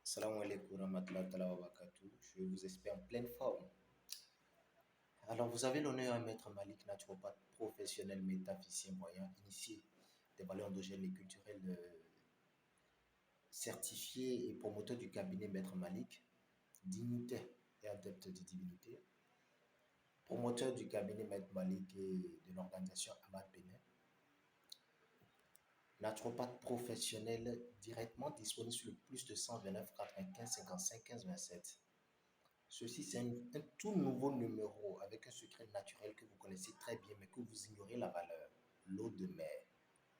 Salam alaikum warahmatullahi ta'ala wa barakatuh. Je vous espère en pleine forme. Alors, vous avez l'honneur à Maître Malik, naturopathe professionnel, métaphysicien, voyant, initié des valeurs endogènes et culturelles certifié et promoteur du cabinet Maître Malik, dignitaire et adepte de divinité, promoteur du cabinet Maître Malik et de l'organisation Ahmad Benet, naturopathe professionnel directement disponible sur le plus de 129 95 55 15 27. Ceci, c'est un tout nouveau numéro avec un secret naturel que vous connaissez très bien, mais que vous ignorez la valeur. L'eau de mer.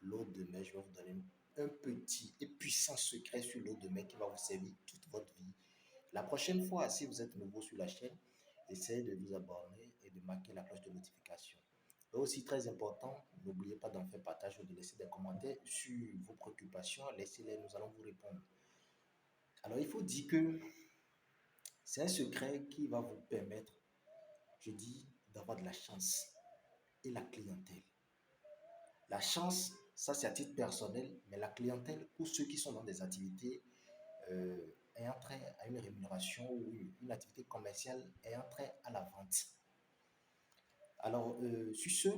L'eau de mer, je vais vous donner un petit et puissant secret sur l'eau de mer qui va vous servir toute votre vie. La prochaine fois, si vous êtes nouveau sur la chaîne, essayez de vous abonner et de marquer la cloche de notification. Et aussi très important, n'oubliez pas d'en faire partage ou de laisser des commentaires sur vos préoccupations. Laissez-les, nous allons vous répondre. Alors, il faut dire que c'est un secret qui va vous permettre, je dis, d'avoir de la chance et la clientèle. La chance, ça c'est à titre personnel, mais la clientèle ou ceux qui sont dans des activités ayant trait à une rémunération ou une activité commerciale ayant trait à la vente. Alors, sur ce,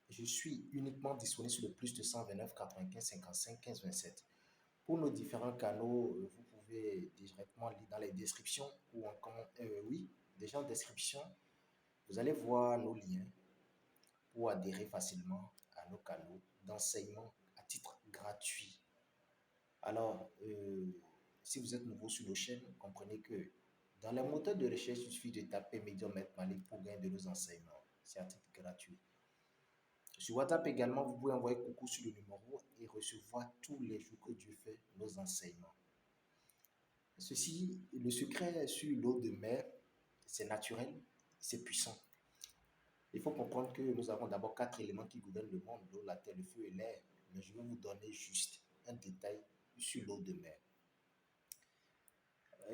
je suis uniquement disponible sur le plus de 129 95 55 15 27. Pour nos différents canaux, vous pouvez directement lire dans les descriptions ou en commentaire. Oui, déjà en description, vous allez voir nos liens pour adhérer facilement à nos canaux d'enseignement à titre gratuit. Alors, si vous êtes nouveau sur nos chaînes, comprenez que dans les moteurs de recherche, il suffit de taper Medium Malik pour gagner de nos enseignements. C'est à titre gratuit. Sur WhatsApp également, vous pouvez envoyer coucou sur le numéro et recevoir tous les jours que Dieu fait nos enseignements. Ceci, le secret sur l'eau de mer, c'est naturel, c'est puissant. Il faut comprendre que nous avons d'abord 4 éléments qui gouvernent le monde, l'eau, la terre, le feu et l'air. Mais je vais vous donner juste un détail sur l'eau de mer.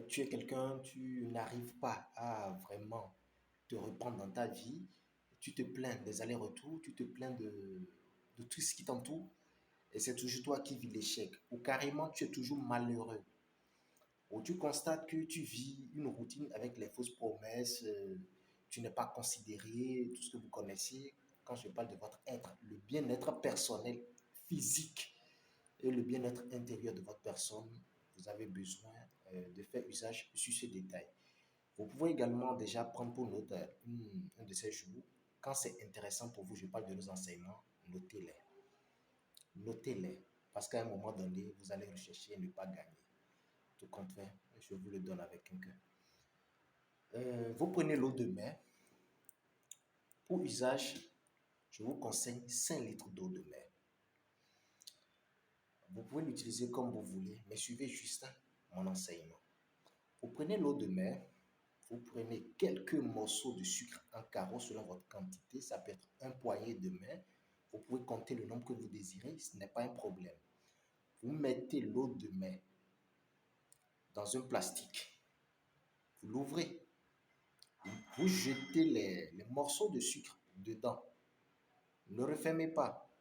Tu es quelqu'un, tu n'arrives pas à vraiment te reprendre dans ta vie, tu te plains des allers-retours, tu te plains de tout ce qui t'entoure, et c'est toujours toi qui vis l'échec, ou carrément tu es toujours malheureux, ou tu constates que tu vis une routine avec les fausses promesses, tu n'es pas considéré, tout ce que vous connaissez. Quand je parle de votre être, le bien-être personnel, physique et le bien-être intérieur de votre personne, vous avez besoin de faire usage sur ce détail. Vous pouvez également déjà prendre pour note un de ces jours. Quand c'est intéressant pour vous, je parle de nos enseignements, notez-les. Notez-les. Parce qu'à un moment donné, vous allez rechercher et ne pas gagner. Tout compte fait, je vous le donne avec un cœur. Vous prenez l'eau de mer. Pour usage, je vous conseille 5 litres d'eau de mer. Vous pouvez l'utiliser comme vous voulez, mais suivez juste mon enseignement. Vous prenez l'eau de mer, vous prenez quelques morceaux de sucre en carreau selon votre quantité, ça peut être un poignet de main. Vous pouvez compter le nombre que vous désirez, ce n'est pas un problème. Vous mettez l'eau de mer dans un plastique, vous l'ouvrez, vous jetez les morceaux de sucre dedans. Ne refermez pas.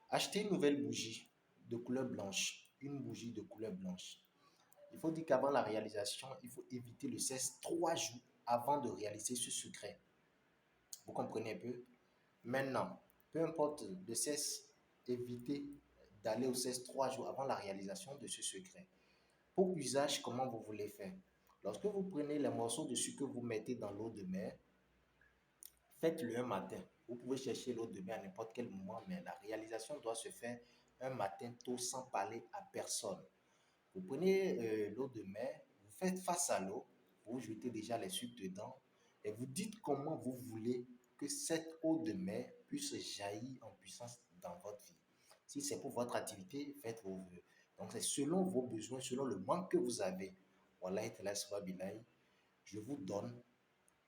Achetez une nouvelle bougie de couleur blanche, une bougie de couleur blanche. Il faut dire qu'avant la réalisation, il faut éviter le cesse 3 jours avant de réaliser ce secret. Vous comprenez un peu? Maintenant, peu importe le cesse, évitez d'aller au cesse 3 jours avant la réalisation de ce secret. Pour usage, comment vous voulez faire? Lorsque vous prenez les morceaux de sucre que vous mettez dans l'eau de mer, faites-le un matin. Vous pouvez chercher l'eau de mer à n'importe quel moment, mais la réalisation doit se faire un matin tôt sans parler à personne. Vous prenez l'eau de mer, vous faites face à l'eau, vous jetez déjà les sucres dedans et vous dites comment vous voulez que cette eau de mer puisse jaillir en puissance dans votre vie. Si c'est pour votre activité, faites vos vœux. Donc c'est selon vos besoins, selon le manque que vous avez. Wallahi tala bilahi, je vous donne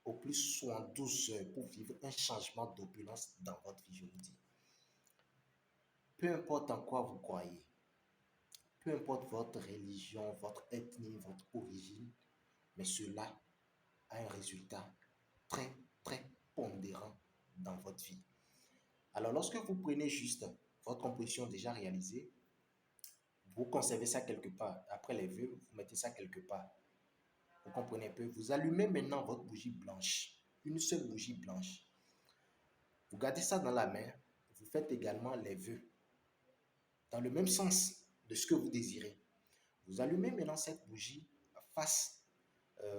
au plus 72 heures pour vivre un changement d'opulence dans votre vie, je vous dis. Peu importe en quoi vous croyez, peu importe votre religion, votre ethnie, votre origine, mais cela a un résultat très, très pondérant dans votre vie. Alors, lorsque vous prenez juste votre composition déjà réalisée, Vous conservez ça quelque part. Après les vœux, vous mettez ça quelque part. Vous comprenez un peu? Vous allumez maintenant votre bougie blanche. Une seule bougie blanche. Vous gardez ça dans la main. Vous faites également les vœux. Dans le même sens de ce que vous désirez. Vous allumez maintenant cette bougie face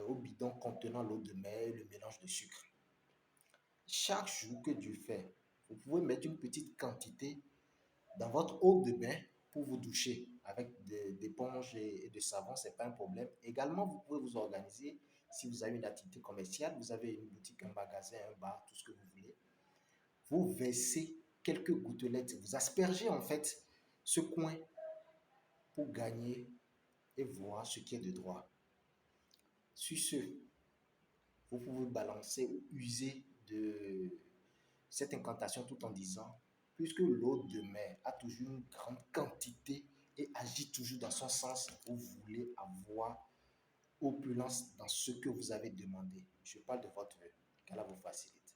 au bidon contenant l'eau de mer et le mélange de sucre. Chaque jour que Dieu fait, vous pouvez mettre une petite quantité dans votre eau de bain pour vous doucher avec des éponges et de savon, ce n'est pas un problème. Également, vous pouvez vous organiser si vous avez une activité commerciale, vous avez une boutique, un magasin, un bar, tout ce que vous voulez. Vous versez quelques gouttelettes, vous aspergez en fait ce coin pour gagner et voir ce qui est de droit. Sur ce, vous pouvez balancer ou user de cette incantation tout en disant, puisque l'eau de mer a toujours une grande quantité et agit toujours dans son sens, vous voulez avoir opulence dans ce que vous avez demandé. Je parle de votre vœu. Qu'Allah vous facilite.